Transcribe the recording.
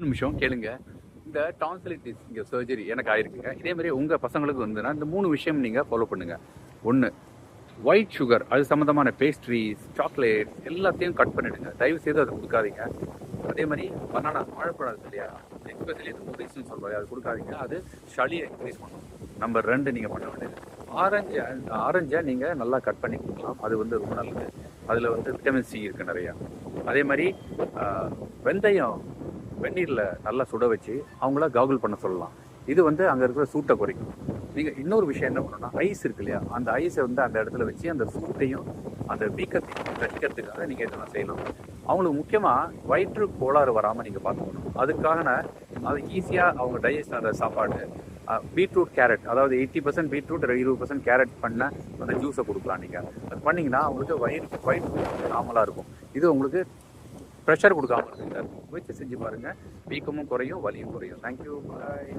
நிமிஷம் கேளுங்க. இந்த டான்சிலிட்டிஸ் இங்கே சர்ஜரி எனக்கு ஆயிருக்குங்க. இதே மாதிரி உங்கள் பசங்களுக்கு வந்துன்னா இந்த 3 விஷயம் நீங்கள் ஃபாலோ பண்ணுங்கள். ஒன்று, ஒயிட் சுகர் அது சம்மந்தமான பேஸ்ட்ரீஸ், சாக்லேட் எல்லாத்தையும் கட் பண்ணிவிடுங்க. தயவு செய்து அதை கொடுக்காதீங்க. அதே மாதிரி பனானா, வாழைப்பழம் இருக்கு இல்லையா, எஸ்பெஷலி இந்த முதிசுன்னு சொல்கிறாங்க, அது கொடுக்காதீங்க. அது சளியை இன்க்ரீஸ் பண்ணும். நம்பர் 2 நீங்கள் பண்ண வேண்டியது ஆரஞ்சை நீங்கள் நல்லா கட் பண்ணி கொடுக்கலாம். அது வந்து ரொம்ப நல்லது. அதில் வந்து விட்டமின் சி இருக்குது நிறையா. அதே மாதிரி வெந்தயம் வெந்நீரில் நல்லா சுட வச்சு அவங்கள காகுல் பண்ண சொல்லலாம். இது வந்து அங்கே இருக்கிற சூட்டை குறைக்கும். நீங்கள் இன்னொரு விஷயம் என்ன பண்ணணும்னா, ஐஸ் இருக்கு இல்லையா, அந்த ஐஸை வந்து அந்த இடத்துல வச்சு அந்த சூட்டையும் அந்த வீக்கத்தையும் ரசிக்கிறதுக்காக நீங்கள் இதெல்லாம் செய்யலாம். அவங்களுக்கு முக்கியமாக வயிற்று கோளாறு வராமல் நீங்கள் பார்த்துக்கணும். அதுக்காக அது ஈஸியாக அவங்க டைஜஸ்ட் ஆகிற சாப்பாடு, பீட்ரூட் கேரட், அதாவது 80% பீட்ரூட் 20% கேரட் பண்ண அந்த ஜூஸை கொடுக்கலாம். நீங்கள் அது பண்ணிங்கன்னா அவங்களுக்கு வயிற்று நார்மலாக இருக்கும். இது உங்களுக்கு ப்ரெஷர் கொடுக்காம இருக்குங்க. முயற்சி செஞ்சு பாருங்கள். வீக்கமும் குறையும், வலியும் குறையும். தேங்க்யூ, பாய்.